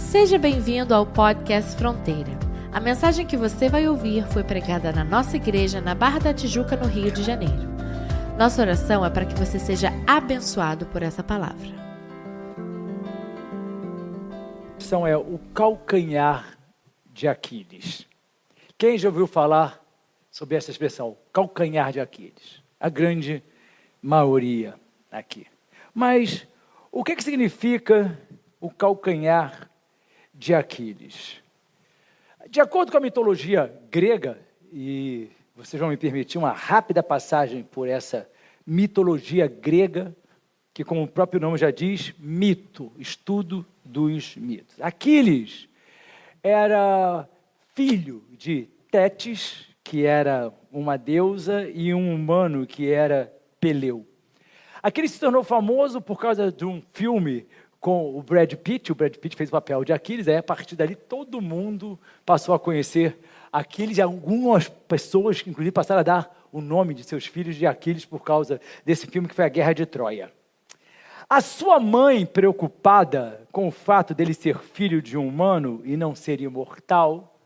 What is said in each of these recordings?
Seja bem-vindo ao podcast Fronteira. A mensagem que você vai ouvir foi pregada na nossa igreja na Barra da Tijuca, no Rio de Janeiro. Nossa oração é para que você seja abençoado por essa palavra. A expressão é o calcanhar de Aquiles. Quem já ouviu falar sobre essa expressão, calcanhar de Aquiles? A grande maioria aqui. Mas o que significa o calcanhar de Aquiles? De acordo com a mitologia grega, e vocês vão me permitir uma rápida passagem por essa mitologia grega, que, como o próprio nome já diz, mito, estudo dos mitos. Aquiles era filho de Tétis, que era uma deusa, e um humano, que era Peleu. Aquiles se tornou famoso por causa de um filme com o Brad Pitt. O Brad Pitt fez o papel de Aquiles, aí a partir dali todo mundo passou a conhecer Aquiles, e algumas pessoas, inclusive, passaram a dar o nome de seus filhos de Aquiles por causa desse filme que foi a Guerra de Troia. A sua mãe, preocupada com o fato dele ser filho de um humano e não ser imortal,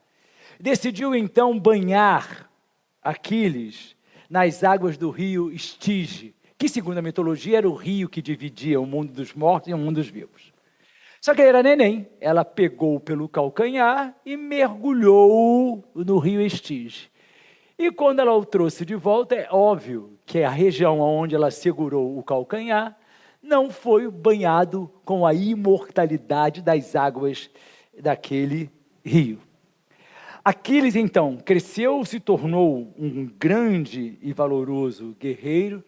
decidiu então banhar Aquiles nas águas do rio Estige, que, segundo a mitologia, era o rio que dividia o mundo dos mortos e o mundo dos vivos. Só que ele era neném, ela pegou pelo calcanhar e mergulhou no rio Estige. E quando ela o trouxe de volta, é óbvio que a região onde ela segurou o calcanhar não foi banhado com a imortalidade das águas daquele rio. Aquiles, então, cresceu, se tornou um grande e valoroso guerreiro,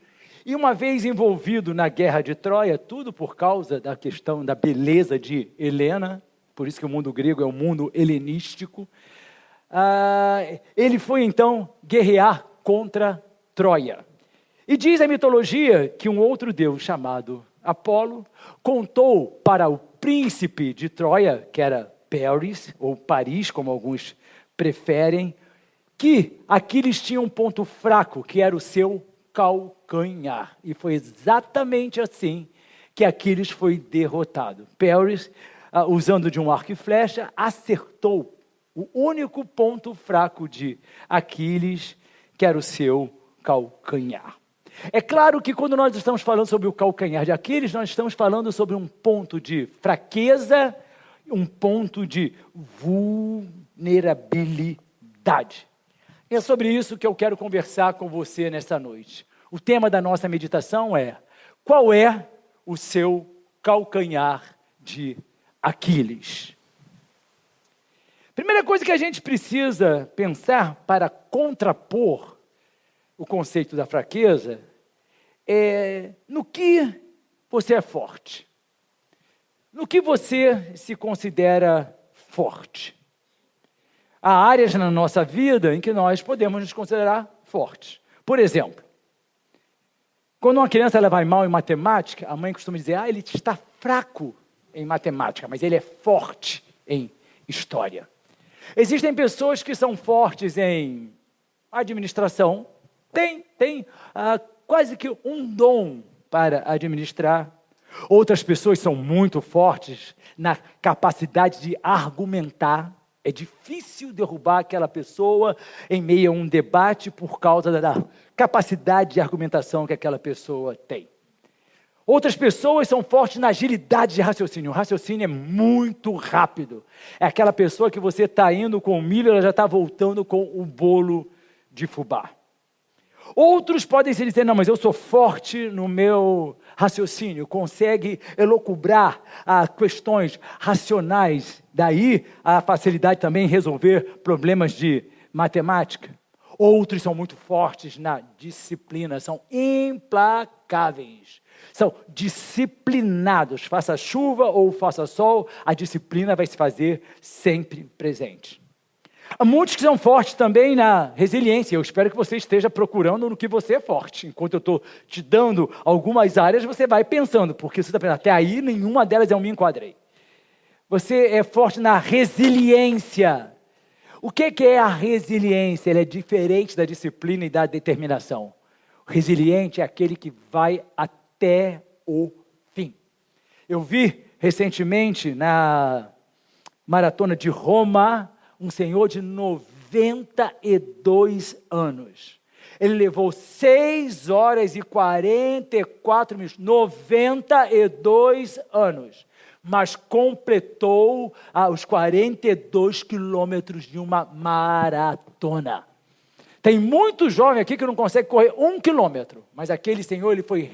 e uma vez envolvido na guerra de Troia, tudo por causa da questão da beleza de Helena, por isso que o mundo grego é um mundo helenístico, ele foi então guerrear contra Troia. E diz a mitologia que um outro deus chamado Apolo contou para o príncipe de Troia, que era Paris, ou Paris, como alguns preferem, que Aquiles tinha um ponto fraco, que era o seu calcanhar. E foi exatamente assim que Aquiles foi derrotado. Paris, usando de um arco e flecha, acertou o único ponto fraco de Aquiles, que era o seu calcanhar. É claro que quando nós estamos falando sobre o calcanhar de Aquiles, nós estamos falando sobre um ponto de fraqueza, um ponto de vulnerabilidade. É sobre isso que eu quero conversar com você nesta noite. O tema da nossa meditação é: qual é o seu calcanhar de Aquiles? Primeira coisa que a gente precisa pensar para contrapor o conceito da fraqueza é no que você é forte. No que você se considera forte. Há áreas na nossa vida em que nós podemos nos considerar fortes. Por exemplo, quando uma criança ela vai mal em matemática, a mãe costuma dizer, ele está fraco em matemática, mas ele é forte em história. Existem pessoas que são fortes em administração, tem quase que um dom para administrar. Outras pessoas são muito fortes na capacidade de argumentar. É difícil derrubar aquela pessoa em meio a um debate por causa da capacidade de argumentação que aquela pessoa tem. Outras pessoas são fortes na agilidade de raciocínio. O raciocínio é muito rápido. É aquela pessoa que você está indo com o milho, ela já está voltando com o bolo de fubá. Outros podem se dizer, não, mas eu sou forte no meu raciocínio, consegue elocubrar questões racionais, daí a facilidade também em resolver problemas de matemática. Outros são muito fortes na disciplina, são implacáveis, são disciplinados, faça chuva ou faça sol, a disciplina vai se fazer sempre presente. Há muitos que são fortes também na resiliência. Eu espero que você esteja procurando no que você é forte. Enquanto eu estou te dando algumas áreas, você vai pensando, porque você está pensando, até aí nenhuma delas eu me enquadrei. Você é forte na resiliência. O que é a resiliência? Ela é diferente da disciplina e da determinação. O resiliente é aquele que vai até o fim. Eu vi recentemente maratona de Roma, um senhor de 92 anos. Ele levou 6 horas e 44 minutos, 92 anos, mas completou os 42 quilômetros de uma maratona. Tem muito jovem aqui que não consegue correr 1 quilômetro, mas aquele senhor, ele foi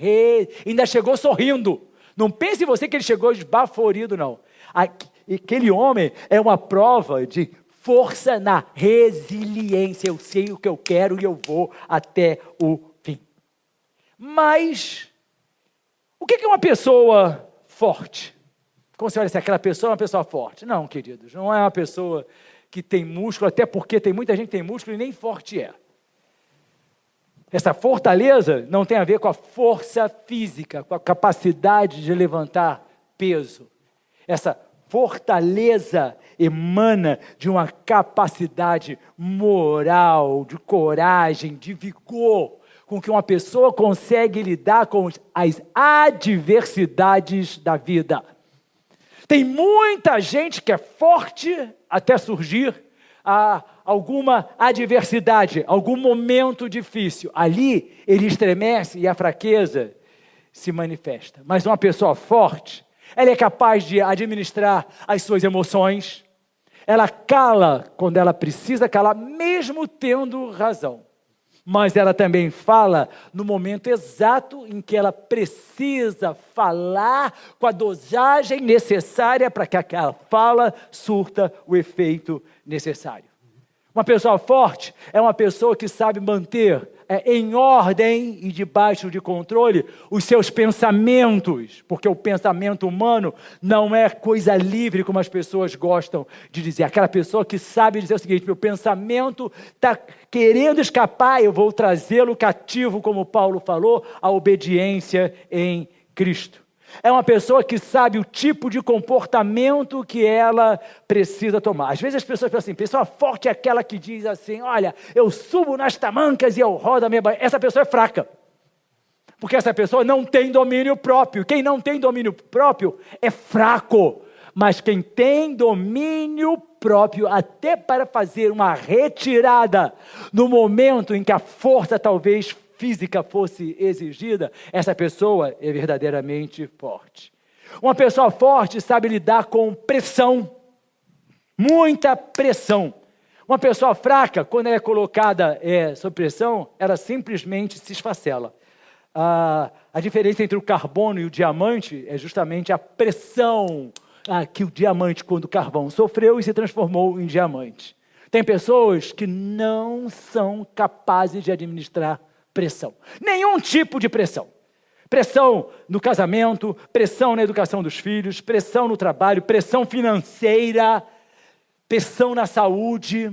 ainda chegou sorrindo. Não pense você que ele chegou esbaforido, não. Aquele homem é uma prova de força na resiliência. Eu sei o que eu quero e eu vou até o fim. Mas, o que é uma pessoa forte? Como você olha assim, aquela pessoa é uma pessoa forte? Não, queridos, não é uma pessoa que tem músculo, até porque tem muita gente que tem músculo e nem forte é. Essa fortaleza não tem a ver com a força física, com a capacidade de levantar peso. Essa fortaleza emana de uma capacidade moral, de coragem, de vigor, com que uma pessoa consegue lidar com as adversidades da vida. Tem muita gente que é forte até surgir alguma adversidade, algum momento difícil. Ali ele estremece e a fraqueza se manifesta. Mas uma pessoa forte, ela é capaz de administrar as suas emoções, ela cala quando ela precisa calar, mesmo tendo razão. Mas ela também fala no momento exato em que ela precisa falar com a dosagem necessária para que aquela fala surta o efeito necessário. Uma pessoa forte é uma pessoa que sabe manter em ordem e debaixo de controle os seus pensamentos, porque o pensamento humano não é coisa livre, como as pessoas gostam de dizer. Aquela pessoa que sabe dizer o seguinte: meu pensamento está querendo escapar, eu vou trazê-lo cativo, como Paulo falou, à obediência em Cristo. É uma pessoa que sabe o tipo de comportamento que ela precisa tomar. Às vezes as pessoas pensam assim, pessoa forte é aquela que diz assim, olha, eu subo nas tamancas e eu rodo a minha barriga. Essa pessoa é fraca, porque essa pessoa não tem domínio próprio. Quem não tem domínio próprio é fraco, mas quem tem domínio próprio, até para fazer uma retirada no momento em que a força talvez física fosse exigida, essa pessoa é verdadeiramente forte. Uma pessoa forte sabe lidar com pressão, muita pressão. Uma pessoa fraca, quando ela é colocada sob pressão, ela simplesmente se esfacela. A diferença entre o carbono e o diamante é justamente a pressão que o diamante, quando o carvão sofreu e se transformou em diamante. Tem pessoas que não são capazes de administrar pressão. Nenhum tipo de pressão. Pressão no casamento, pressão na educação dos filhos, pressão no trabalho, pressão financeira, pressão na saúde.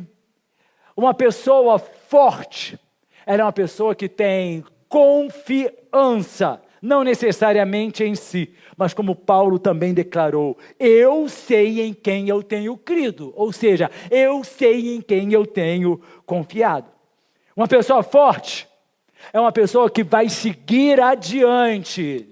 Uma pessoa forte, ela é uma pessoa que tem confiança, não necessariamente em si, mas como Paulo também declarou, eu sei em quem eu tenho crido, ou seja, eu sei em quem eu tenho confiado. Uma pessoa forte é uma pessoa que vai seguir adiante,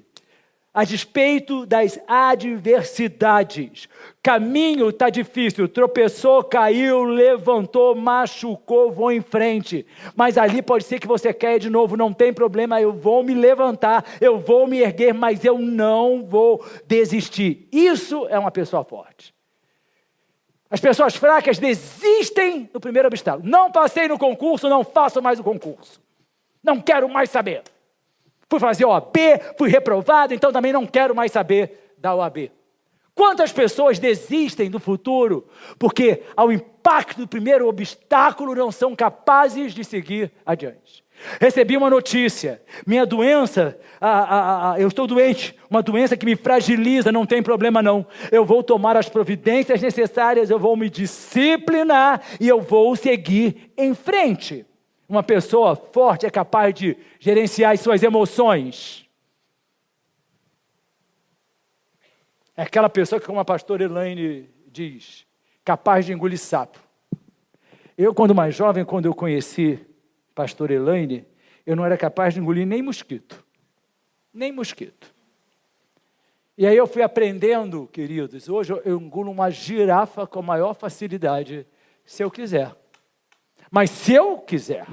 a despeito das adversidades. Caminho está difícil, tropeçou, caiu, levantou, machucou, vou em frente. Mas ali pode ser que você caia de novo, não tem problema, eu vou me levantar, eu vou me erguer, mas eu não vou desistir. Isso é uma pessoa forte. As pessoas fracas desistem no primeiro obstáculo. Não passei no concurso, não faço mais o concurso. Não quero mais saber. Fui fazer OAB, fui reprovado, então também não quero mais saber da OAB. Quantas pessoas desistem do futuro porque ao impacto do primeiro obstáculo não são capazes de seguir adiante? Recebi uma notícia, minha doença, eu estou doente, uma doença que me fragiliza, não tem problema não. Eu vou tomar as providências necessárias, eu vou me disciplinar e eu vou seguir em frente. Uma pessoa forte é capaz de gerenciar as suas emoções. É aquela pessoa que, como a pastora Elaine diz, capaz de engolir sapo. Eu, quando mais jovem, quando eu conheci a pastora Elaine, eu não era capaz de engolir nem mosquito. Nem mosquito. E aí eu fui aprendendo, queridos, hoje eu engulo uma girafa com a maior facilidade, se eu quiser. Mas se eu quiser.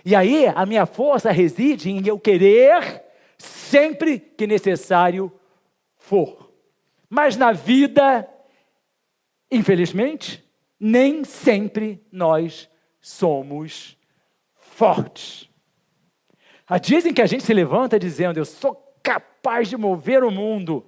E aí a minha força reside em eu querer sempre que necessário for. Mas na vida, infelizmente, nem sempre nós somos fortes. Dizem que a gente se levanta dizendo, eu sou capaz de mover o mundo.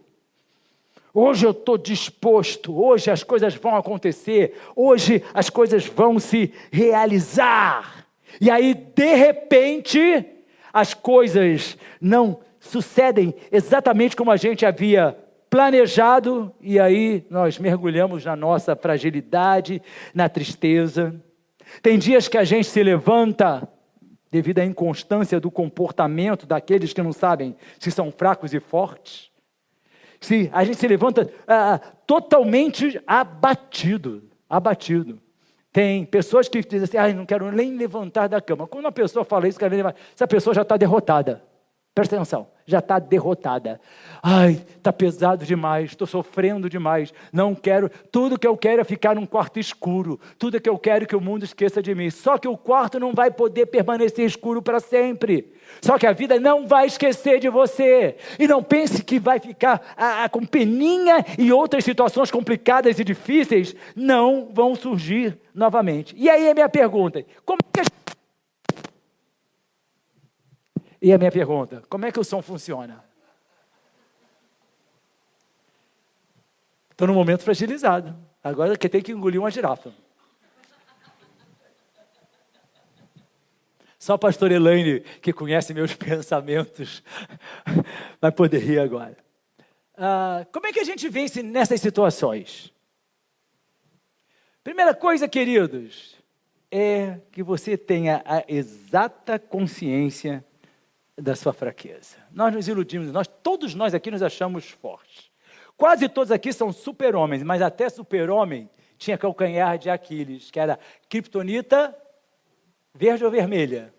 Hoje eu estou disposto, hoje as coisas vão acontecer, hoje as coisas vão se realizar. E aí, de repente, as coisas não sucedem exatamente como a gente havia planejado, e aí nós mergulhamos na nossa fragilidade, na tristeza. Tem dias que a gente se levanta devido à inconstância do comportamento daqueles que não sabem se são fracos e fortes. Se a gente se levanta totalmente abatido. Tem pessoas que dizem assim, não quero nem levantar da cama. Quando uma pessoa fala isso, essa pessoa já está derrotada. Presta atenção, já está derrotada. Está pesado demais, estou sofrendo demais, não quero, tudo que eu quero é ficar num quarto escuro, tudo que eu quero é que o mundo esqueça de mim. Só que o quarto não vai poder permanecer escuro para sempre. Só que a vida não vai esquecer de você. E não pense que vai ficar com peninha e outras situações complicadas e difíceis não vão surgir novamente. E aí a minha pergunta, como é que o som funciona? Estou num momento fragilizado. Agora que tem que engolir uma girafa. Só a pastora Elaine, que conhece meus pensamentos, vai poder rir agora. Como é que a gente vence nessas situações? Primeira coisa, queridos, é que você tenha a exata consciência da sua fraqueza. Nós nos iludimos, todos nós aqui nos achamos fortes. Quase todos aqui são super-homens, mas até super-homem tinha calcanhar de Aquiles, que era criptonita verde ou vermelha?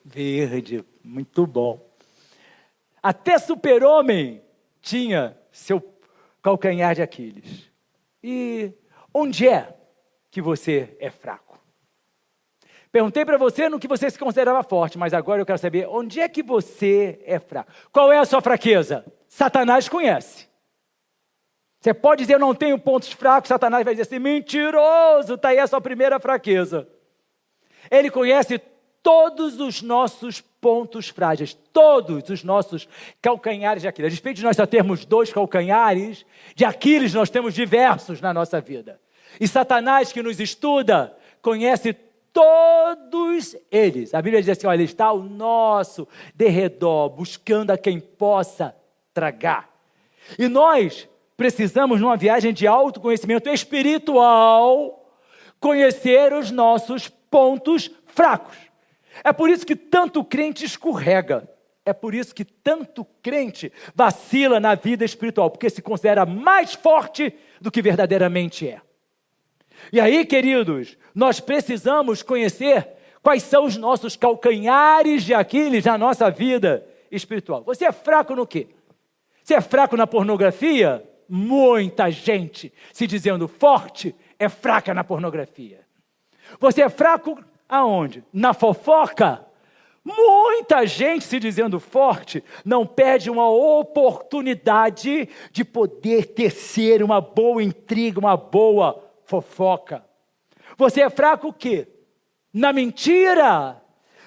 Verde, muito bom. Até super-homem tinha seu calcanhar de Aquiles. E onde é que você é fraco? Perguntei para você no que você se considerava forte, mas agora eu quero saber onde é que você é fraco. Qual é a sua fraqueza? Satanás conhece. Você pode dizer, eu não tenho pontos fracos, Satanás vai dizer assim, mentiroso, está aí a sua primeira fraqueza. Ele conhece todos os nossos pontos frágeis, todos os nossos calcanhares de Aquiles. A despeito de nós só termos 2 calcanhares, de Aquiles nós temos diversos na nossa vida. E Satanás que nos estuda, conhece todos eles. A Bíblia diz assim, olha, ele está ao nosso derredor, buscando a quem possa tragar. E nós precisamos, numa viagem de autoconhecimento espiritual, conhecer os nossos pontos fracos. É por isso que tanto crente escorrega. É por isso que tanto crente vacila na vida espiritual, porque se considera mais forte do que verdadeiramente é. E aí, queridos, nós precisamos conhecer quais são os nossos calcanhares de Aquiles na nossa vida espiritual. Você é fraco no quê? Você é fraco na pornografia? Muita gente se dizendo forte é fraca na pornografia. Você é fraco aonde? Na fofoca? Muita gente se dizendo forte não perde uma oportunidade de poder tecer uma boa intriga, uma boa fofoca. Você é fraco o quê? Na mentira?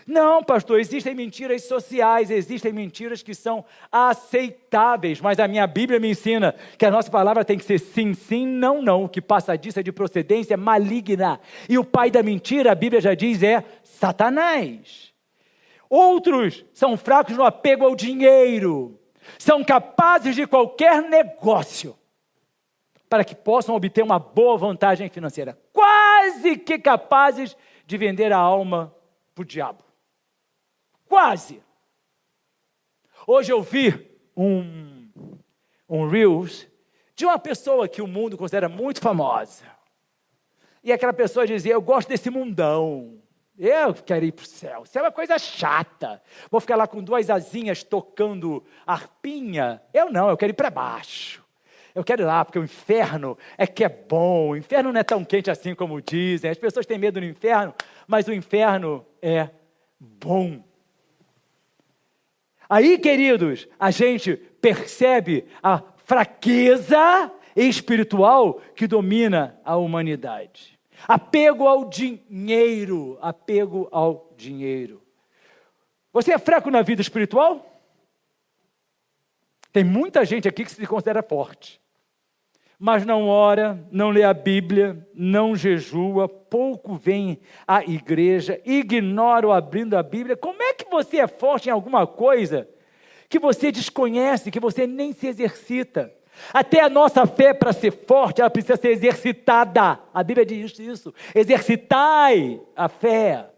Não, pastor, existem mentiras sociais, existem mentiras que são aceitáveis, mas a minha Bíblia me ensina que a nossa palavra tem que ser sim, sim, não, não, o que passa disso é de procedência maligna. E o pai da mentira, a Bíblia já diz, é Satanás. Outros são fracos no apego ao dinheiro, são capazes de qualquer negócio, para que possam obter uma boa vantagem financeira. Quase que capazes de vender a alma para o diabo. Quase. Hoje eu vi um Reels de uma pessoa que o mundo considera muito famosa. E aquela pessoa dizia, eu gosto desse mundão. Eu quero ir para o céu. O céu é coisa chata. Vou ficar lá com 2 asinhas tocando arpinha. Eu não, eu quero ir para baixo. Eu quero ir lá, porque o inferno é que é bom. O inferno não é tão quente assim como dizem. As pessoas têm medo do inferno, mas o inferno é bom. Aí, queridos, a gente percebe a fraqueza espiritual que domina a humanidade. Apego ao dinheiro, apego ao dinheiro. Você é fraco na vida espiritual? Tem muita gente aqui que se considera forte, mas não ora, não lê a Bíblia, não jejua, pouco vem à igreja, ignora o abrindo a Bíblia. Como é que você é forte em alguma coisa que você desconhece, que você nem se exercita? Até a nossa fé, para ser forte, ela precisa ser exercitada. A Bíblia diz isso. Exercitai a fé.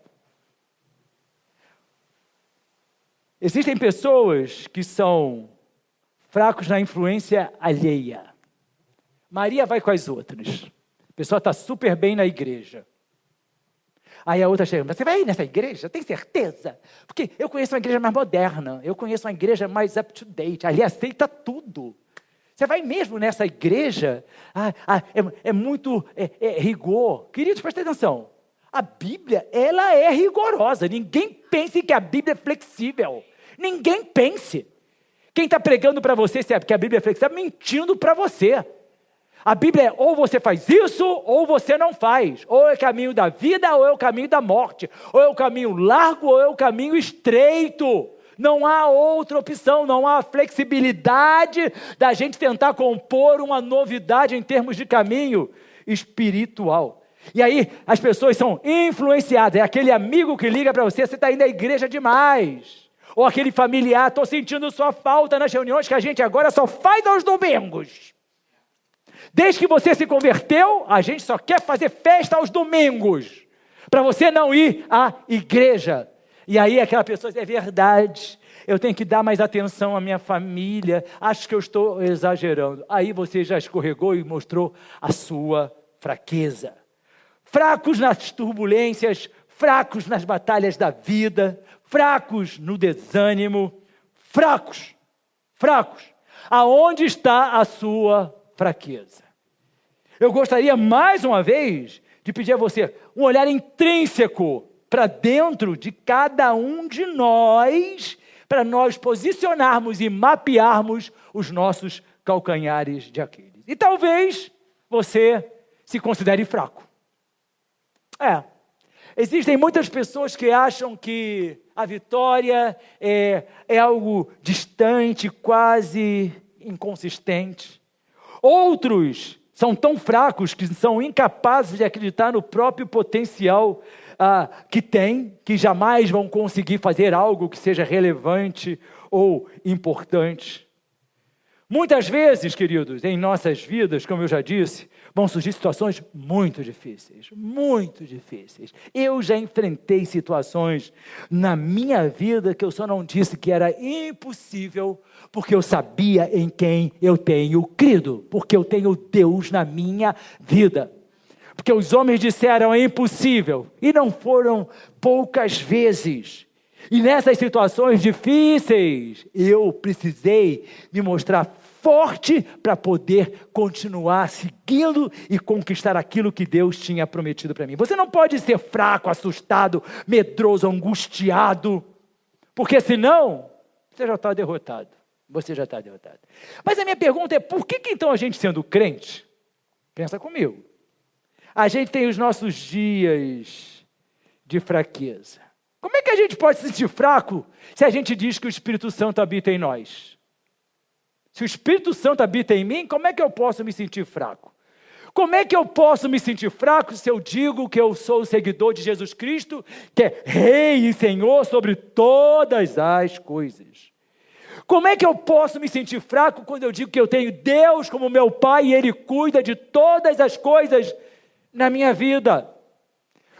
Existem pessoas que são fracos na influência alheia. Maria vai com as outras. A pessoa está super bem na igreja. Aí a outra chega, você vai nessa igreja? Tem certeza? Porque eu conheço uma igreja mais moderna. Eu conheço uma igreja mais up to date. Ali aceita tudo. Você vai mesmo nessa igreja? É muito rigor. Queridos, prestem atenção. A Bíblia, ela é rigorosa. Ninguém pense que a Bíblia é flexível. Ninguém pense. Quem está pregando para você que a Bíblia é flexível, está mentindo para você. A Bíblia é ou você faz isso, ou você não faz. Ou é o caminho da vida, ou é o caminho da morte. Ou é o caminho largo, ou é o caminho estreito. Não há outra opção, não há flexibilidade da gente tentar compor uma novidade em termos de caminho espiritual. E aí as pessoas são influenciadas. É aquele amigo que liga para você, você está indo à igreja demais. Ou aquele familiar, estou sentindo sua falta nas reuniões que a gente agora só faz aos domingos. Desde que você se converteu, a gente só quer fazer festa aos domingos, para você não ir à igreja. E aí aquela pessoa diz, é verdade, eu tenho que dar mais atenção à minha família, acho que eu estou exagerando. Aí você já escorregou e mostrou a sua fraqueza. Fracos nas turbulências, fracos nas batalhas da vida, fracos no desânimo, fracos. Aonde está a sua fraqueza? Eu gostaria mais uma vez de pedir a você um olhar intrínseco para dentro de cada um de nós, para nós posicionarmos e mapearmos os nossos calcanhares de Aquiles. E talvez você se considere fraco. Existem muitas pessoas que acham que a vitória é algo distante, quase inconsistente. Outros são tão fracos que são incapazes de acreditar no próprio potencial que têm, que jamais vão conseguir fazer algo que seja relevante ou importante. Muitas vezes, queridos, em nossas vidas, como eu já disse, vão surgir situações muito difíceis. Eu já enfrentei situações na minha vida que eu só não disse que era impossível, porque eu sabia em quem eu tenho crido, porque eu tenho Deus na minha vida. Porque os homens disseram é impossível, e não foram poucas vezes. E nessas situações difíceis, eu precisei me mostrar forte para poder continuar seguindo e conquistar aquilo que Deus tinha prometido para mim. Você não pode ser fraco, assustado, medroso, angustiado, porque senão você já está derrotado. Mas a minha pergunta é, por que então a gente sendo crente, pensa comigo, a gente tem os nossos dias de fraqueza? Como é que a gente pode se sentir fraco se a gente diz que o Espírito Santo habita em nós? Se o Espírito Santo habita em mim, como é que eu posso me sentir fraco? Como é que eu posso me sentir fraco se eu digo que eu sou o seguidor de Jesus Cristo, que é Rei e Senhor sobre todas as coisas? Como é que eu posso me sentir fraco quando eu digo que eu tenho Deus como meu Pai e Ele cuida de todas as coisas na minha vida?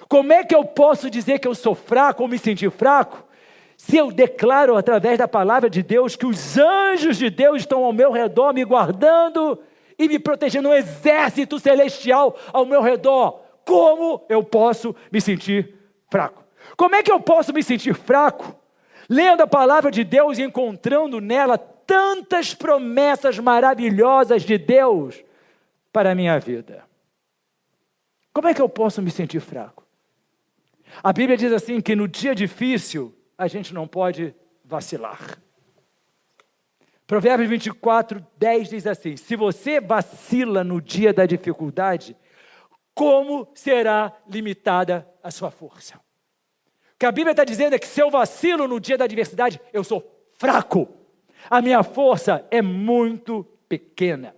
Como é que eu posso dizer que eu sou fraco ou me sentir fraco, se eu declaro através da palavra de Deus que os anjos de Deus estão ao meu redor me guardando e me protegendo, um exército celestial ao meu redor? Como eu posso me sentir fraco? Como é que eu posso me sentir fraco, lendo a palavra de Deus e encontrando nela tantas promessas maravilhosas de Deus para a minha vida? Como é que eu posso me sentir fraco? A Bíblia diz assim que no dia difícil a gente não pode vacilar. Provérbios 24:10 diz assim: se você vacila no dia da dificuldade, como será limitada a sua força? O que a Bíblia está dizendo é que se eu vacilo no dia da adversidade, eu sou fraco. A minha força é muito pequena.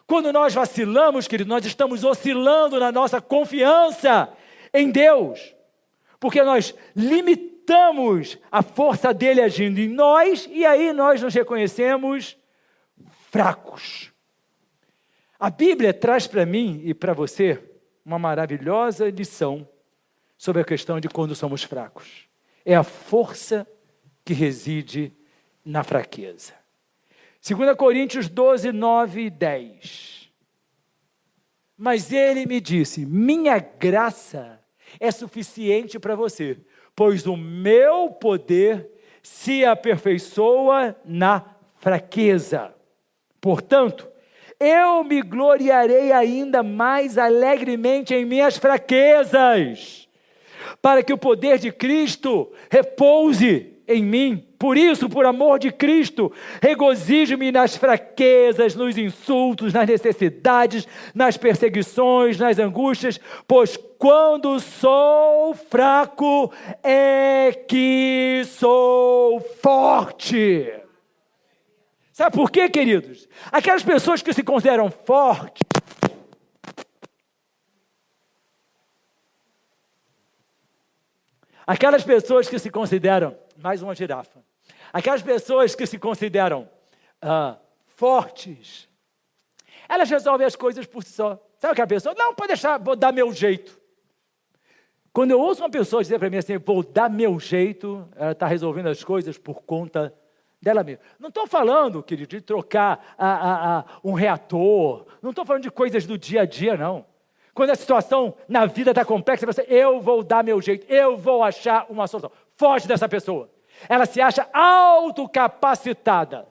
Quando nós vacilamos, querido, nós estamos oscilando na nossa confiança em Deus. Porque nós limitamos a força dele agindo em nós, e aí nós nos reconhecemos fracos. A Bíblia traz para mim e para você uma maravilhosa lição sobre a questão de quando somos fracos. É a força que reside na fraqueza. 2 Coríntios 12, 9 e 10. Mas ele me disse: minha graça é suficiente para você, pois o meu poder se aperfeiçoa na fraqueza. Portanto, eu me gloriarei ainda mais alegremente em minhas fraquezas, para que o poder de Cristo repouse em mim. Por isso, por amor de Cristo, regozijo-me nas fraquezas, nos insultos, nas necessidades, nas perseguições, nas angústias, pois quando sou fraco é que sou forte. Sabe por quê, queridos? Aquelas pessoas que se consideram fortes, aquelas pessoas que se consideram, mais uma girafa, aquelas pessoas que se consideram fortes, elas resolvem as coisas por si só. Sabe aquela pessoa? Não, pode deixar, vou dar meu jeito. Quando eu ouço uma pessoa dizer para mim assim, vou dar meu jeito, ela está resolvendo as coisas por conta dela mesma. Não estou falando, querido, de trocar um reator, não estou falando de coisas do dia a dia, não. Quando a situação na vida está complexa, você, eu vou dar meu jeito, eu vou achar uma solução. Foge dessa pessoa. Ela se acha autocapacitada.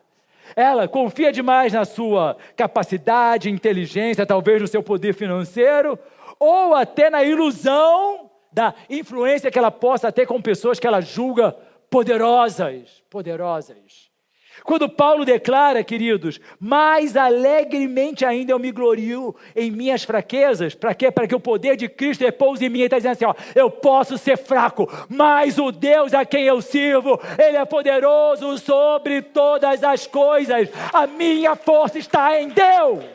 Ela confia demais na sua capacidade, inteligência, talvez no seu poder financeiro, ou até na ilusão da influência que ela possa ter com pessoas que ela julga poderosas. Quando Paulo declara, queridos, mais alegremente ainda eu me glorio em minhas fraquezas. Para quê? Para que o poder de Cristo repouse em mim. Ele está dizendo assim, ó, eu posso ser fraco, mas o Deus a quem eu sirvo, Ele é poderoso sobre todas as coisas. A minha força está em Deus.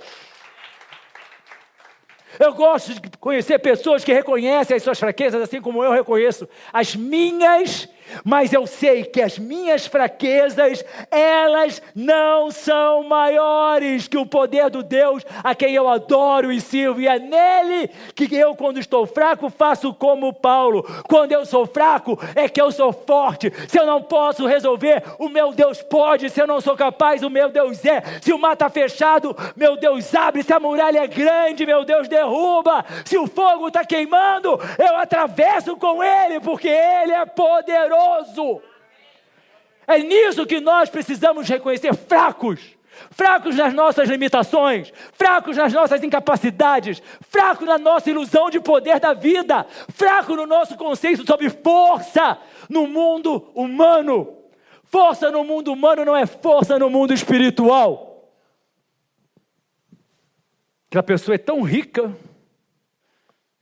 Eu gosto de conhecer pessoas que reconhecem as suas fraquezas, assim como eu reconheço as minhas, mas eu sei que as minhas fraquezas, elas não são maiores que o poder do Deus a quem eu adoro e sirvo, e é nele que eu, quando estou fraco, faço como Paulo. Quando eu sou fraco, é que eu sou forte. Se eu não posso resolver, o meu Deus pode. Se eu não sou capaz, o meu Deus é. Se o mar está fechado, meu Deus abre. Se a muralha é grande, meu Deus derruba. Se o fogo está queimando, eu atravesso com ele, porque ele é poderoso. É nisso que nós precisamos reconhecer fracos nas nossas limitações, fracos nas nossas incapacidades, fracos na nossa ilusão de poder da vida, fraco no nosso conceito sobre força no mundo humano. Força no mundo humano não é força no mundo espiritual. Que a pessoa é tão rica,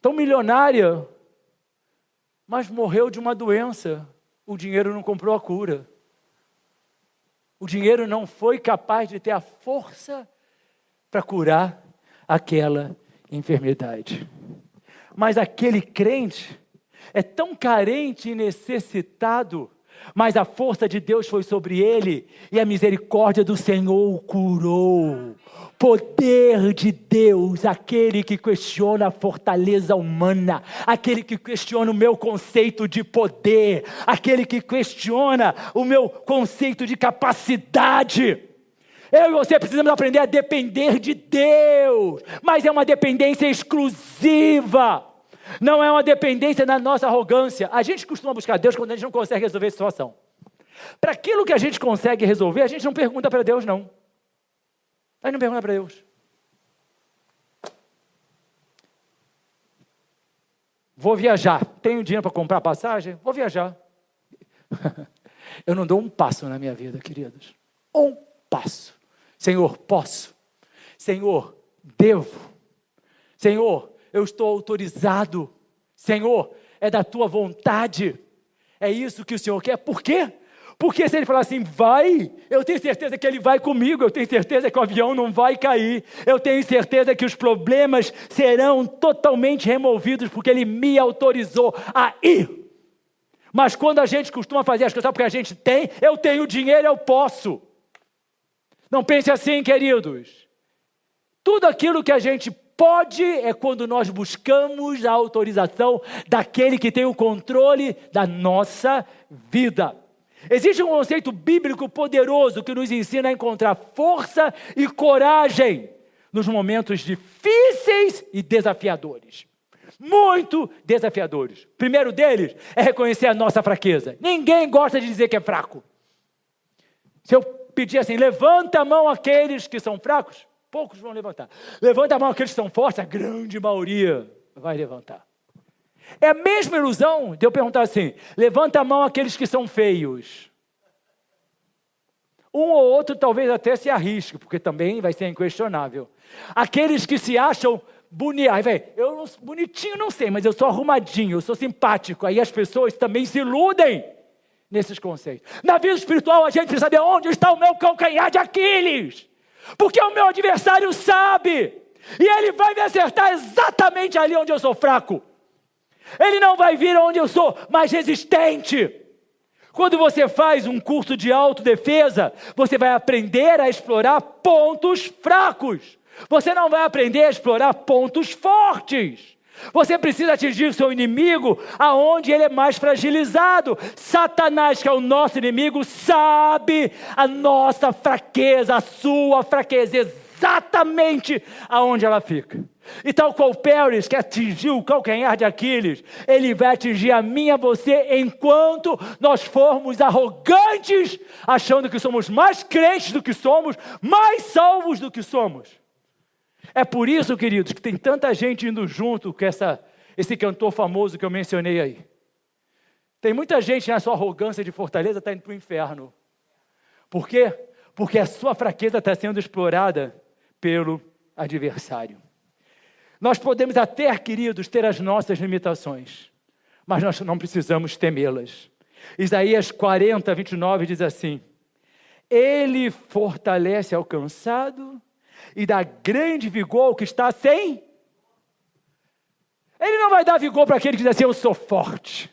tão milionária, mas morreu de uma doença. O dinheiro não comprou a cura. O dinheiro não foi capaz de ter a força para curar aquela enfermidade. Mas aquele crente é tão carente e necessitado, mas a força de Deus foi sobre ele e a misericórdia do Senhor o curou. Poder de Deus, aquele que questiona a fortaleza humana, aquele que questiona o meu conceito de poder, aquele que questiona o meu conceito de capacidade. Eu e você precisamos aprender a depender de Deus, mas é uma dependência exclusiva. Não é uma dependência da nossa arrogância. A gente costuma buscar Deus quando a gente não consegue resolver a situação. Para aquilo que a gente consegue resolver, a gente não pergunta para Deus, não. A gente não pergunta para Deus. Vou viajar. Tenho dinheiro para comprar passagem? Vou viajar. Eu não dou um passo na minha vida, queridos. Um passo. Senhor, posso. Senhor, devo. Senhor, eu estou autorizado. Senhor, é da tua vontade. É isso que o Senhor quer. Por quê? Porque se ele falar assim, vai, eu tenho certeza que ele vai comigo, eu tenho certeza que o avião não vai cair, eu tenho certeza que os problemas serão totalmente removidos, porque ele me autorizou a ir. Mas quando a gente costuma fazer as coisas porque a gente tem, eu tenho dinheiro, eu posso. Não pense assim, queridos. Tudo aquilo que a gente pode é quando nós buscamos a autorização daquele que tem o controle da nossa vida. Existe um conceito bíblico poderoso que nos ensina a encontrar força e coragem nos momentos difíceis e desafiadores. Muito desafiadores. O primeiro deles é reconhecer a nossa fraqueza. Ninguém gosta de dizer que é fraco. Se eu pedir assim, levanta a mão aqueles que são fracos, poucos vão levantar. Levanta a mão aqueles que são fortes, a grande maioria vai levantar. É a mesma ilusão de eu perguntar assim, levanta a mão aqueles que são feios. Um ou outro talvez até se arrisque, porque também vai ser inquestionável. Aqueles que se acham bonitinho não sei, mas eu sou arrumadinho, eu sou simpático. Aí as pessoas também se iludem nesses conceitos. Na vida espiritual a gente precisa saber onde está o meu calcanhar de Aquiles. Porque o meu adversário sabe. E ele vai me acertar exatamente ali onde eu sou fraco. Ele não vai vir onde eu sou mais resistente. Quando você faz um curso de autodefesa, você vai aprender a explorar pontos fracos. Você não vai aprender a explorar pontos fortes. Você precisa atingir o seu inimigo aonde ele é mais fragilizado. Satanás, que é o nosso inimigo, sabe a nossa fraqueza, a sua fraqueza, exatamente aonde ela fica. E tal qual Pérez, que atingiu o calcanhar de Aquiles, ele vai atingir a mim e a você enquanto nós formos arrogantes, achando que somos mais crentes do que somos, mais salvos do que somos. É por isso, queridos, que tem tanta gente indo junto com esse cantor famoso que eu mencionei aí. Tem muita gente na sua arrogância de fortaleza está indo para o inferno. Por quê? Porque a sua fraqueza está sendo explorada pelo adversário. Nós podemos até, queridos, ter as nossas limitações, mas nós não precisamos temê-las. Isaías 40, 29 diz assim, ele fortalece ao cansado e dá grande vigor ao que está sem. Ele não vai dar vigor para aquele que diz assim, eu sou forte.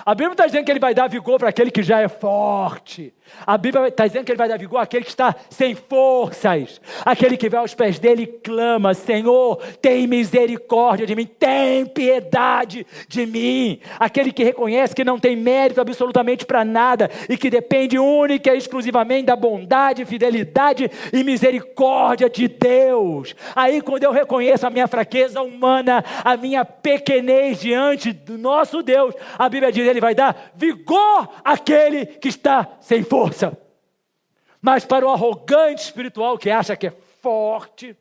A Bíblia está dizendo que ele vai dar vigor para aquele que já é forte. A Bíblia está dizendo que ele vai dar vigor àquele que está sem forças. Aquele que vai aos pés dele e clama, Senhor, tem misericórdia de mim, tem piedade de mim. Aquele que reconhece que não tem mérito absolutamente para nada e que depende única e exclusivamente da bondade, fidelidade e misericórdia de Deus. Aí quando eu reconheço a minha fraqueza humana, a minha pequenez diante do nosso Deus, a Bíblia diz, ele vai dar vigor àquele que está sem força. Mas para o arrogante espiritual que acha que é forte,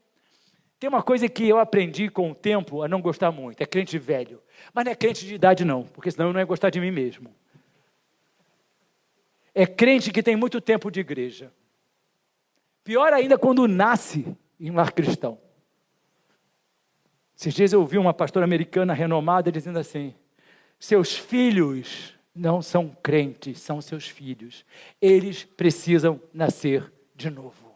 tem uma coisa que eu aprendi com o tempo a não gostar muito, é crente velho. Mas não é crente de idade não, porque senão eu não ia gostar de mim mesmo. É crente que tem muito tempo de igreja. Pior ainda quando nasce em um lar cristão. Esses dias eu ouvi uma pastora americana renomada dizendo assim, seus filhos não são crentes, são seus filhos. Eles precisam nascer de novo.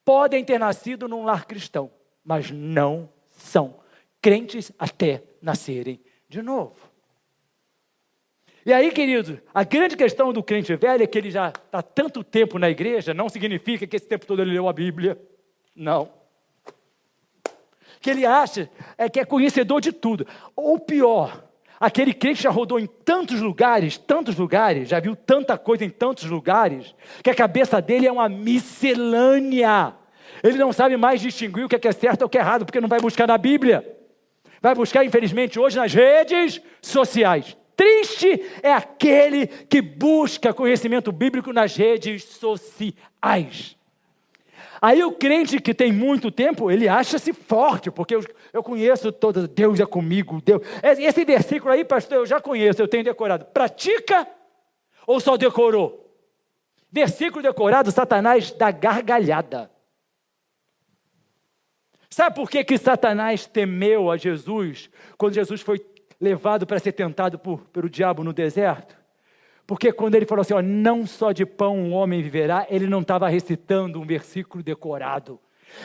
Podem ter nascido num lar cristão, mas não são crentes até nascerem de novo. E aí, querido, a grande questão do crente velho é que ele já está tanto tempo na igreja, não significa que esse tempo todo ele leu a Bíblia. Não. Que ele acha que é conhecedor de tudo. Ou pior, aquele crente já rodou em tantos lugares, já viu tanta coisa em tantos lugares, que a cabeça dele é uma miscelânea. Ele não sabe mais distinguir o que é certo ou o que é errado, porque não vai buscar na Bíblia. vai buscar, infelizmente, hoje nas redes sociais. Triste é aquele que busca conhecimento bíblico nas redes sociais. Aí o crente que tem muito tempo, ele acha-se forte, porque eu conheço todo, Deus é comigo, Deus. Esse versículo aí, pastor, eu já conheço, eu tenho decorado. Pratica ou só decorou? Versículo decorado, Satanás dá gargalhada. Sabe por que Satanás temeu a Jesus, quando Jesus foi levado para ser tentado pelo diabo no deserto? Porque quando ele falou assim, ó, não só de pão um homem viverá, ele não estava recitando um versículo decorado.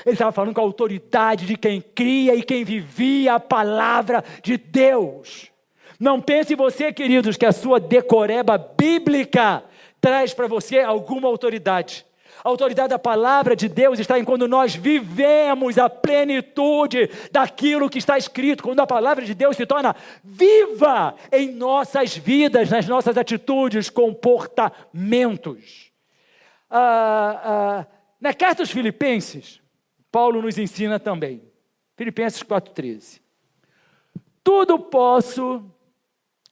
Ele estava falando com a autoridade de quem cria e quem vivia a palavra de Deus. Não pense você, queridos, que a sua decoreba bíblica traz para você alguma autoridade. A autoridade da palavra de Deus está em quando nós vivemos a plenitude daquilo que está escrito, quando a palavra de Deus se torna viva em nossas vidas, nas nossas atitudes, comportamentos. Na carta aos Filipenses, Paulo nos ensina também, Filipenses 4,13. Tudo posso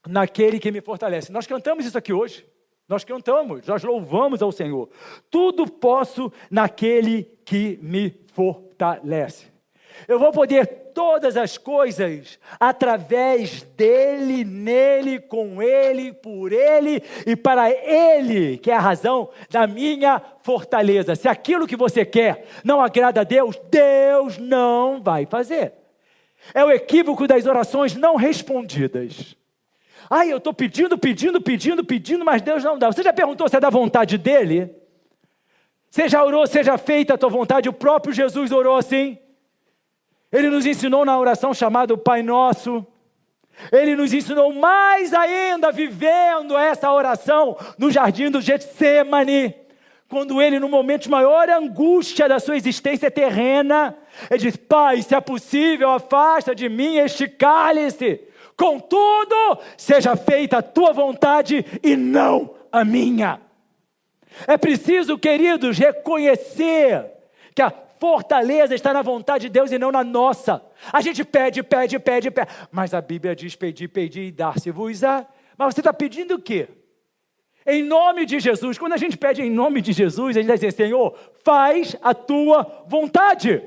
naquele que me fortalece. Nós cantamos isso aqui hoje. Nós cantamos, nós louvamos ao Senhor. Tudo posso naquele que me fortalece. Eu vou poder todas as coisas através dele, nele, com ele, por ele e para ele, que é a razão da minha fortaleza. Se aquilo que você quer não agrada a Deus, Deus não vai fazer. É o equívoco das orações não respondidas. Ai, eu estou pedindo, mas Deus não dá. Você já perguntou se é da vontade dele? Você já orou, seja feita a tua vontade? O próprio Jesus orou assim. Ele nos ensinou na oração chamada Pai Nosso. Ele nos ensinou mais ainda, vivendo essa oração no jardim do Getsemane. Quando ele, no momento de maior angústia da sua existência terrena, ele diz, Pai, se é possível, afasta de mim este cálice. Contudo, seja feita a tua vontade e não a minha. É preciso, queridos, reconhecer que a fortaleza está na vontade de Deus e não na nossa. A gente pede. Mas a Bíblia diz, pedi e dar-se-vos-á. Mas você está pedindo o quê? Em nome de Jesus. Quando a gente pede em nome de Jesus, a gente vai dizer, Senhor, faz a tua vontade.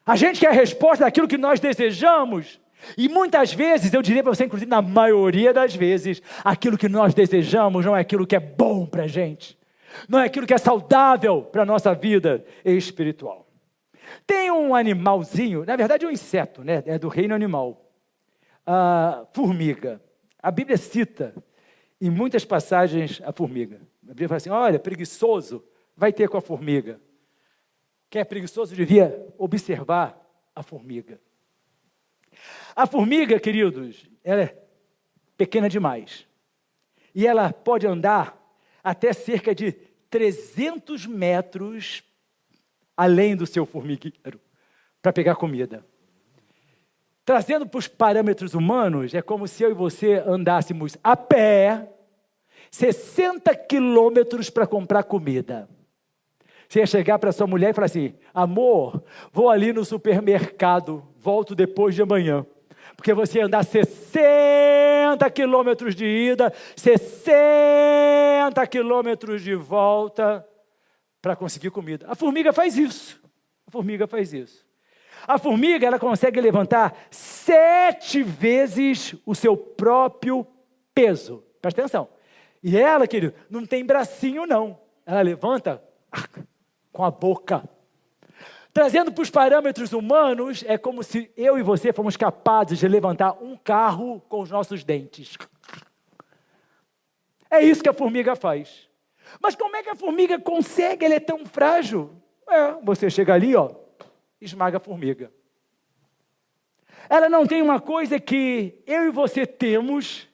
A gente quer a resposta daquilo que nós desejamos. E muitas vezes, eu diria para você, inclusive na maioria das vezes, aquilo que nós desejamos não é aquilo que é bom para a gente. Não é aquilo que é saudável para a nossa vida espiritual. Tem um animalzinho, na verdade é um inseto, né? É do reino animal. A formiga. A Bíblia cita em muitas passagens a formiga. A Bíblia fala assim, olha, preguiçoso vai ter com a formiga. Quem é preguiçoso devia observar a formiga. A formiga, queridos, ela é pequena demais. E ela pode andar até cerca de 300 metros além do seu formigueiro para pegar comida. Trazendo para os parâmetros humanos, é como se eu e você andássemos a pé 60 quilômetros para comprar comida. Você ia chegar para sua mulher e falar assim, amor, vou ali no supermercado, volto depois de amanhã. Porque você ia andar 60 quilômetros de ida, 60 quilômetros de volta para conseguir comida. A formiga faz isso. A formiga, ela consegue levantar 7 vezes o seu próprio peso. Presta atenção. E ela, querido, não tem bracinho não. Ela levanta com a boca. Trazendo para os parâmetros humanos, é como se eu e você fomos capazes de levantar um carro com os nossos dentes. É isso que a formiga faz. Mas como é que a formiga consegue? Ela é tão frágil. Você chega ali, ó, esmaga a formiga. Ela não tem uma coisa que eu e você temos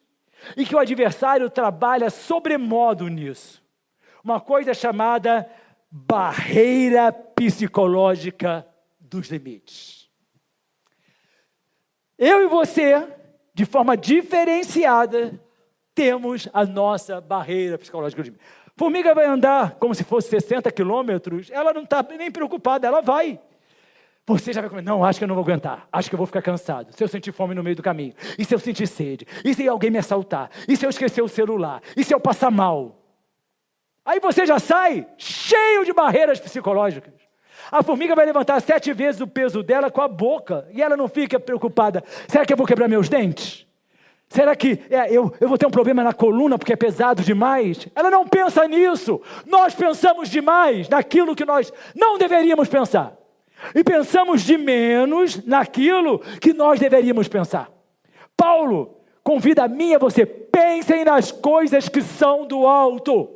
e que o adversário trabalha sobremodo nisso. Uma coisa chamada barreira psicológica dos limites. Eu e você, de forma diferenciada, temos a nossa barreira psicológica dos limites. Formiga vai andar como se fosse 60 quilômetros, ela não está nem preocupada, ela vai. Você já vai comer, não, acho que eu não vou aguentar, acho que eu vou ficar cansado, se eu sentir fome no meio do caminho, e se eu sentir sede, e se alguém me assaltar, e se eu esquecer o celular, e se eu passar mal. Aí você já sai cheio de barreiras psicológicas. A formiga vai levantar 7 vezes o peso dela com a boca, e ela não fica preocupada, será que eu vou quebrar meus dentes? Será que eu vou ter um problema na coluna porque é pesado demais? Ela não pensa nisso. Nós pensamos demais naquilo que nós não deveríamos pensar. E pensamos de menos naquilo que nós deveríamos pensar. Paulo convida a mim e a você, pensem nas coisas que são do alto.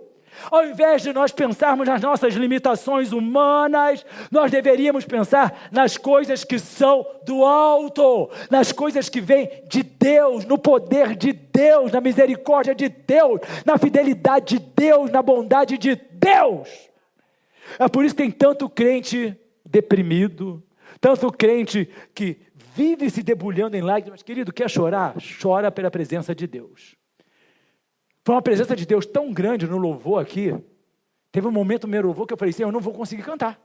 Ao invés de nós pensarmos nas nossas limitações humanas, nós deveríamos pensar nas coisas que são do alto, nas coisas que vêm de Deus, no poder de Deus, na misericórdia de Deus, na fidelidade de Deus, na bondade de Deus. É por isso que tem tanto crente deprimido, tanto crente que vive se debulhando em lágrimas. Querido, quer chorar? Chora pela presença de Deus. Foi uma presença de Deus tão grande no louvor aqui. Teve um momento no meu louvor que eu falei assim, eu não vou conseguir cantar.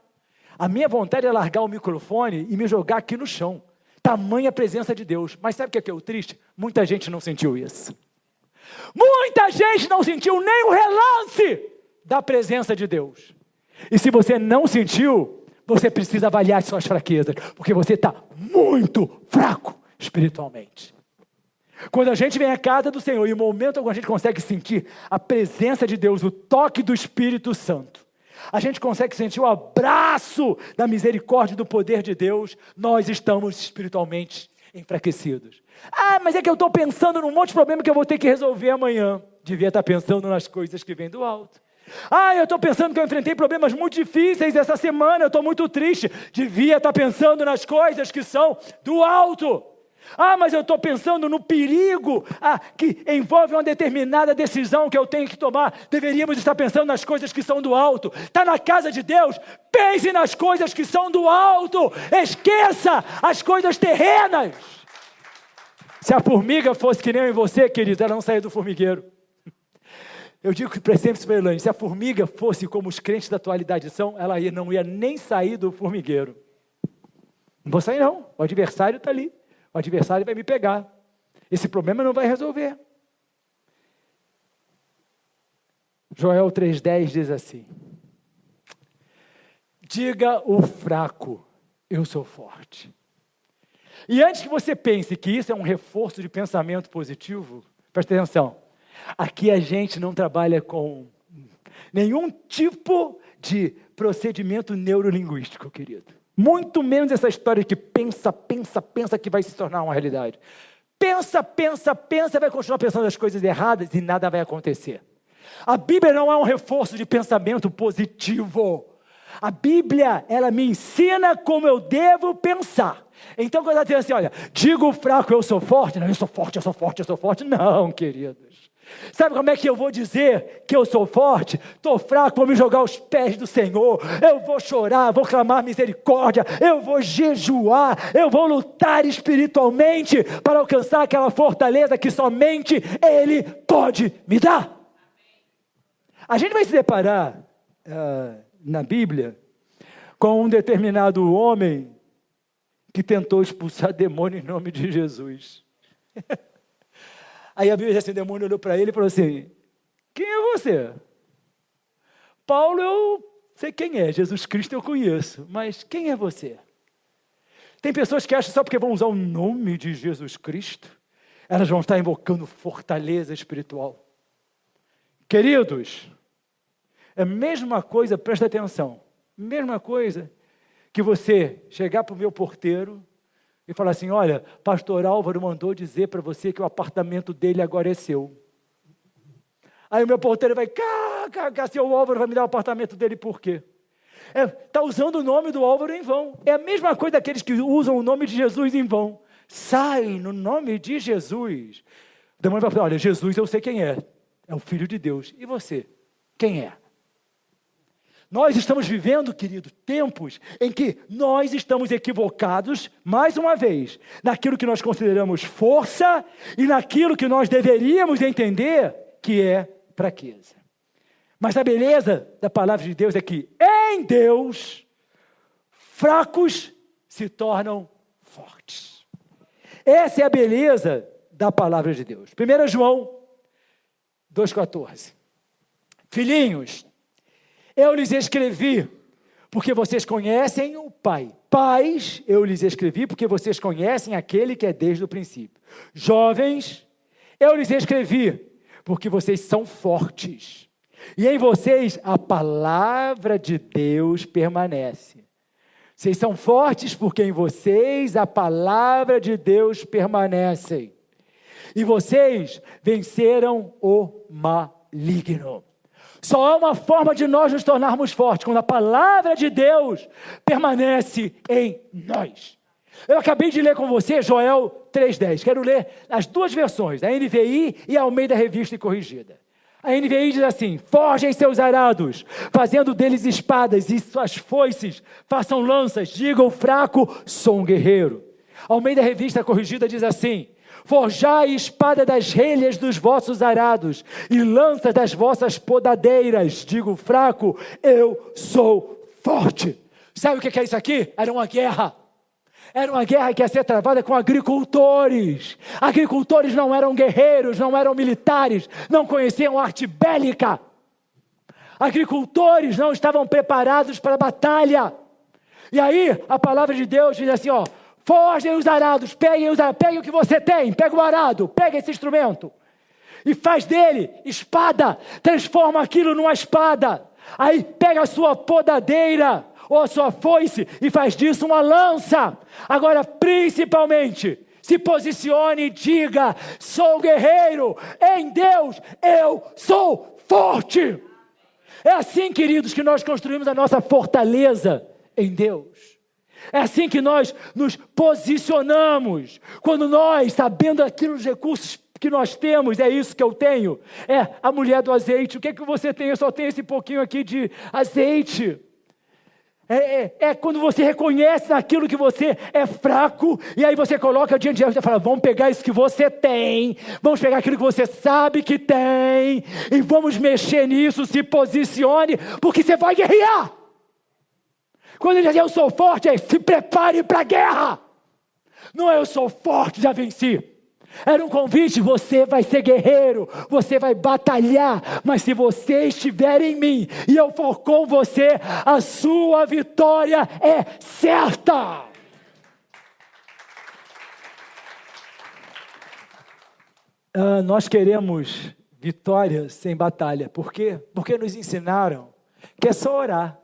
A minha vontade é largar o microfone e me jogar aqui no chão. Tamanha presença de Deus. Mas sabe o que é o triste? Muita gente não sentiu isso. Muita gente não sentiu nem o relance da presença de Deus. E se você não sentiu, você precisa avaliar suas fraquezas, porque você está muito fraco espiritualmente. Quando a gente vem à casa do Senhor, e o momento em que a gente consegue sentir a presença de Deus, o toque do Espírito Santo, a gente consegue sentir o abraço da misericórdia e do poder de Deus, nós estamos espiritualmente enfraquecidos. Mas é que eu estou pensando num monte de problema que eu vou ter que resolver amanhã. Devia estar pensando nas coisas que vêm do alto. Eu estou pensando que eu enfrentei problemas muito difíceis essa semana, eu estou muito triste. Devia estar pensando nas coisas que são do alto. Mas eu estou pensando no perigo que envolve uma determinada decisão que eu tenho que tomar. Deveríamos estar pensando nas coisas que são do alto. Está na casa de Deus, pense nas coisas que são do alto. Esqueça as coisas terrenas. Se a formiga fosse que nem eu e você, querido, ela não saía do formigueiro. Eu digo que para sempre, se a formiga fosse como os crentes da atualidade são, ela não ia nem sair do formigueiro. Não vou sair não, o adversário está ali. O adversário vai me pegar. Esse problema não vai resolver. Joel 3,10 diz assim: diga o fraco, eu sou forte. E antes que você pense que isso é um reforço de pensamento positivo, preste atenção. Aqui a gente não trabalha com nenhum tipo de procedimento neurolinguístico, querido. Muito menos essa história de que pensa que vai se tornar uma realidade. Pensa, vai continuar pensando as coisas erradas e nada vai acontecer. A Bíblia não é um reforço de pensamento positivo. A Bíblia, ela me ensina como eu devo pensar. Então quando ela diz assim, olha, digo o fraco, eu sou forte. Não, eu sou forte. Não, queridos. Sabe como é que eu vou dizer que eu sou forte? Estou fraco, vou me jogar aos pés do Senhor, eu vou chorar, vou clamar misericórdia, eu vou jejuar, eu vou lutar espiritualmente para alcançar aquela fortaleza que somente Ele pode me dar. A gente vai se deparar na Bíblia com um determinado homem que tentou expulsar demônio em nome de Jesus. Aí a Bíblia diz assim, o demônio olhou para ele e falou assim, quem é você? Paulo, eu sei quem é, Jesus Cristo eu conheço, mas quem é você? Tem pessoas que acham só porque vão usar o nome de Jesus Cristo, elas vão estar invocando fortaleza espiritual. Queridos, é a mesma coisa, presta atenção, mesma coisa que você chegar para o meu porteiro e falar assim, olha, pastor Álvaro mandou dizer para você que o apartamento dele agora é seu. Aí o meu porteiro vai, seu Álvaro vai me dar o apartamento dele por quê? Está usando o nome do Álvaro em vão. É a mesma coisa daqueles que usam o nome de Jesus em vão. Sai no nome de Jesus. O demônio vai falar, olha, Jesus eu sei quem é o Filho de Deus. E você, quem é? Nós estamos vivendo, querido, tempos em que nós estamos equivocados, mais uma vez, naquilo que nós consideramos força e naquilo que nós deveríamos entender que é fraqueza. Mas a beleza da palavra de Deus é que em Deus, fracos se tornam fortes. Essa é a beleza da palavra de Deus. 1 João 2,14. Filhinhos, eu lhes escrevi porque vocês conhecem o Pai. Pais, eu lhes escrevi porque vocês conhecem aquele que é desde o princípio. Jovens, eu lhes escrevi porque vocês são fortes. E em vocês a palavra de Deus permanece. Vocês são fortes porque em vocês a palavra de Deus permanece. E vocês venceram o maligno. Só há uma forma de nós nos tornarmos fortes, quando a palavra de Deus permanece em nós. Eu acabei de ler com você Joel 3,10. Quero ler as duas versões, a NVI e a Almeida Revista e Corrigida. A NVI diz assim: forjem seus arados, fazendo deles espadas, e suas foices façam lanças. Diga o fraco, sou um guerreiro. A Almeida Revista Corrigida diz assim: forjai espada das relhas dos vossos arados, e lanças das vossas podadeiras. Digo fraco, eu sou forte. Sabe o que é isso aqui? Era uma guerra. Era uma guerra que ia ser travada com agricultores. Agricultores não eram guerreiros, não eram militares, não conheciam arte bélica. Agricultores não estavam preparados para a batalha. E aí, a palavra de Deus diz assim, ó: forjem os arados, peguem o que você tem, pega o arado, pega esse instrumento e faz dele espada, transforma aquilo numa espada. Aí pega a sua podadeira ou a sua foice e faz disso uma lança. Agora, principalmente, se posicione e diga: sou guerreiro, em Deus eu sou forte. É assim, queridos, que nós construímos a nossa fortaleza em Deus. É assim que nós nos posicionamos, quando nós, sabendo aquilo, os recursos que nós temos, é isso que eu tenho, é a mulher do azeite. O que é que você tem? Eu só tenho esse pouquinho aqui de azeite. É quando você reconhece naquilo que você é fraco, e aí você coloca diante de Deus e fala: vamos pegar isso que você tem, vamos pegar aquilo que você sabe que tem, e vamos mexer nisso. Se posicione, porque você vai guerrear. Quando ele diz eu sou forte, se prepare para a guerra. Não é eu sou forte, já venci. Era um convite: você vai ser guerreiro, você vai batalhar, mas se você estiver em mim e eu for com você, a sua vitória é certa. Nós queremos vitória sem batalha. Por quê? Porque nos ensinaram que é só orar.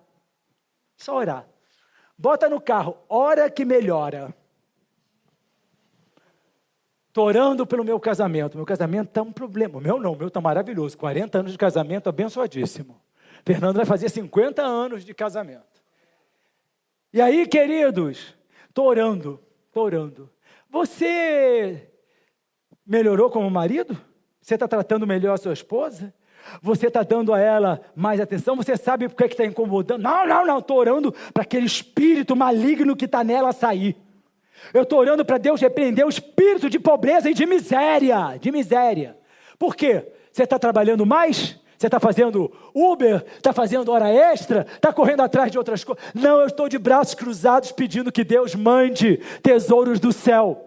Só orar. Bota no carro, ora que melhora. Estou orando pelo meu casamento. Meu casamento está um problema. O meu não, o meu está maravilhoso. 40 anos de casamento, abençoadíssimo. Fernando vai fazer 50 anos de casamento. E aí, queridos, estou orando. Você melhorou como marido? Você está tratando melhor a sua esposa? Você está dando a ela mais atenção? Você sabe por que está incomodando? Não, estou orando para aquele espírito maligno que está nela sair. Eu estou orando para Deus repreender o espírito de pobreza e de miséria. Por quê? Você está trabalhando mais? Você está fazendo Uber? Está fazendo hora extra? Está correndo atrás de outras coisas? Não, eu estou de braços cruzados pedindo que Deus mande tesouros do céu.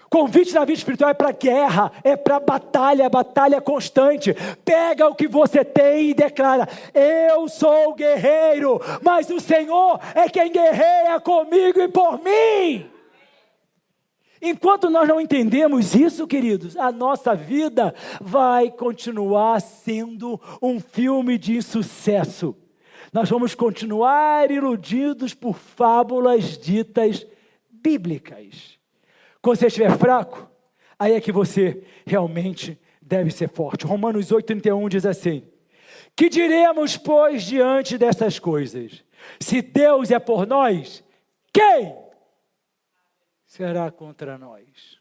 Convite na vida espiritual é para guerra, é para batalha constante. Pega o que você tem e declara: eu sou guerreiro, mas o Senhor é quem guerreia comigo e por mim. Enquanto nós não entendemos isso, queridos, a nossa vida vai continuar sendo um filme de insucesso. Nós vamos continuar iludidos por fábulas ditas bíblicas. Quando você estiver fraco, aí é que você realmente deve ser forte. Romanos 8,31 diz assim: que diremos, pois, diante dessas coisas? Se Deus é por nós, quem será contra nós?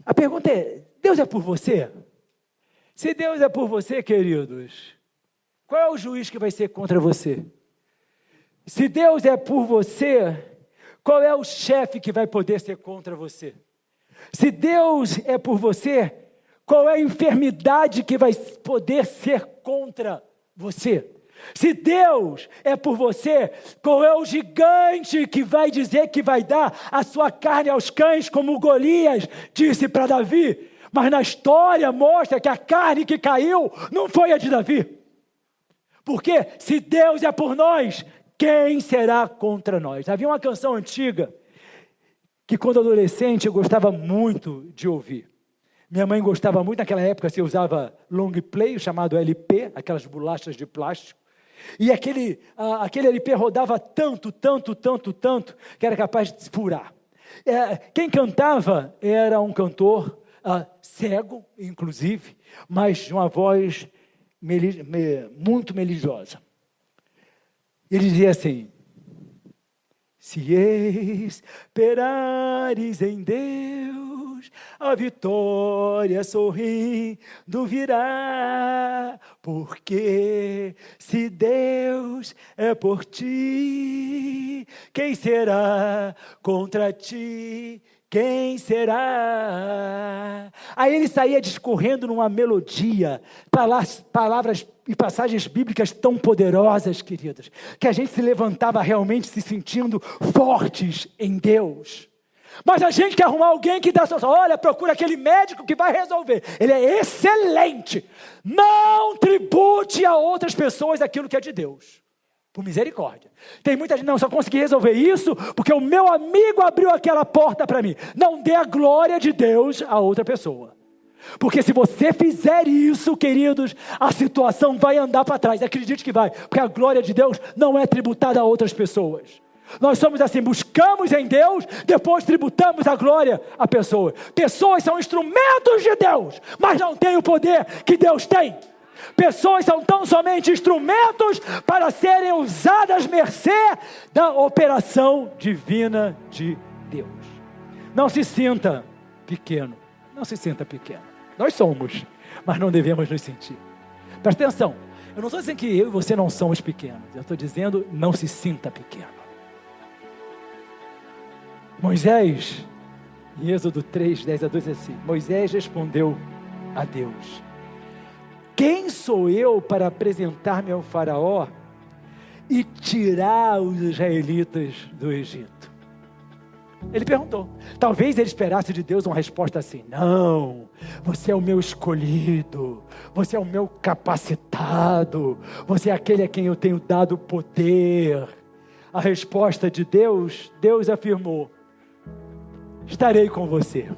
A pergunta é: Deus é por você? Se Deus é por você, queridos, qual é o juiz que vai ser contra você? Se Deus é por você, qual é o chefe que vai poder ser contra você? Se Deus é por você, qual é a enfermidade que vai poder ser contra você? Se Deus é por você, qual é o gigante que vai dizer que vai dar a sua carne aos cães, como Golias disse para Davi? Mas na história mostra que a carne que caiu não foi a de Davi. Porque se Deus é por nós, quem será contra nós? Havia uma canção antiga que quando adolescente eu gostava muito de ouvir. Minha mãe gostava muito, naquela época se usava long play, chamado LP, aquelas bolachas de plástico. E aquele LP rodava tanto, que era capaz de furar. Quem cantava era um cantor cego, inclusive, mas de uma voz muito melodiosa. Ele dizia assim: se esperares em Deus, a vitória sorrindo virá, porque se Deus é por ti, quem será contra ti? Quem será? Aí ele saía discorrendo numa melodia, palavras e passagens bíblicas tão poderosas, queridas, que a gente se levantava realmente se sentindo fortes em Deus. Mas a gente quer arrumar alguém que dá solução. Olha, procura aquele médico que vai resolver. Ele é excelente. Não tribute a outras pessoas aquilo que é de Deus. Por misericórdia. Tem muita gente, não, só consegui resolver isso porque o meu amigo abriu aquela porta para mim. Não dê a glória de Deus a outra pessoa. Porque se você fizer isso, queridos, a situação vai andar para trás. Acredite que vai. Porque a glória de Deus não é tributada a outras pessoas. Nós somos assim, buscamos em Deus, depois tributamos a glória a pessoas. Pessoas são instrumentos de Deus, mas não têm o poder que Deus tem. Pessoas são tão somente instrumentos para serem usadas mercê da operação divina de Deus. Não se sinta pequeno. Não se sinta pequeno. Nós somos, mas não devemos nos sentir. Presta atenção. Eu não estou dizendo que eu e você não somos pequenos. Eu estou dizendo, não se sinta pequeno. Moisés, em Êxodo 3, 10 a 12, assim. Moisés respondeu a Deus: quem sou eu para apresentar-me ao faraó e tirar os israelitas do Egito? Ele perguntou. Talvez ele esperasse de Deus uma resposta assim: não, você é o meu escolhido, você é o meu capacitado, você é aquele a quem eu tenho dado poder. A resposta de Deus, Deus afirmou: estarei com você.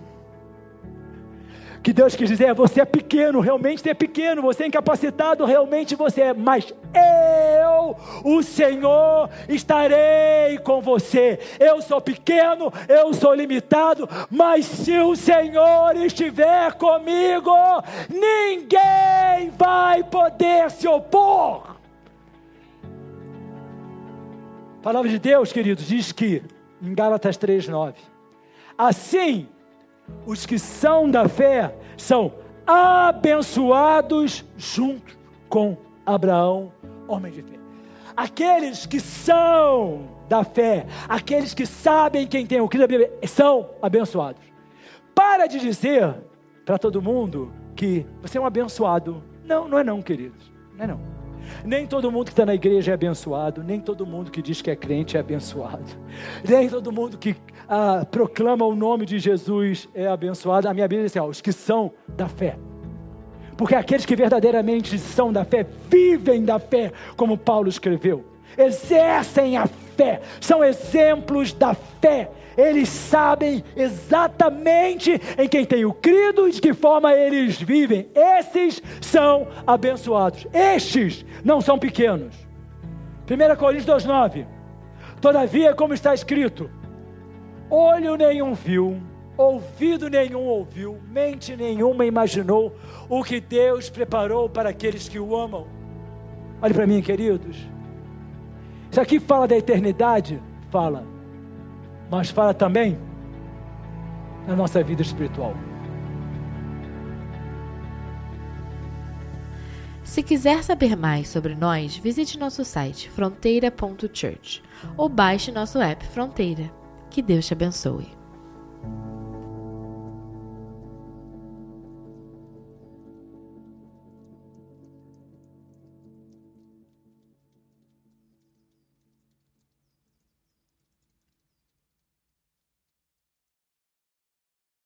Que Deus quis dizer, você é pequeno, realmente você é pequeno, você é incapacitado, realmente você é, mas eu, o Senhor, estarei com você. Eu sou pequeno, eu sou limitado, mas se o Senhor estiver comigo, ninguém vai poder se opor. A palavra de Deus, queridos, diz que, em Gálatas 3:9, assim, os que são da fé são abençoados junto com Abraão, homem de fé. Aqueles que são da fé, aqueles que sabem quem tem o Cristo da Bíblia, são abençoados. Para de dizer para todo mundo que você é um abençoado. Não, não é não, queridos. Não é não. Nem todo mundo que está na igreja é abençoado, nem todo mundo que diz que é crente é abençoado, nem todo mundo que proclama o nome de Jesus é abençoado. A minha Bíblia diz assim, os que são da fé, porque aqueles que verdadeiramente são da fé, vivem da fé, como Paulo escreveu, exercem a fé, são exemplos da fé. Eles sabem exatamente em quem tem o crido e de que forma eles vivem. Esses são abençoados. Estes não são pequenos. 1 Coríntios 2:9. Todavia, como está escrito, olho nenhum viu, ouvido nenhum ouviu, mente nenhuma imaginou o que Deus preparou para aqueles que o amam. Olhe para mim, queridos. Isso aqui fala da eternidade? Fala. Mas fala também na nossa vida espiritual. Se quiser saber mais sobre nós, visite nosso site fronteira.church ou baixe nosso app Fronteira. Que Deus te abençoe.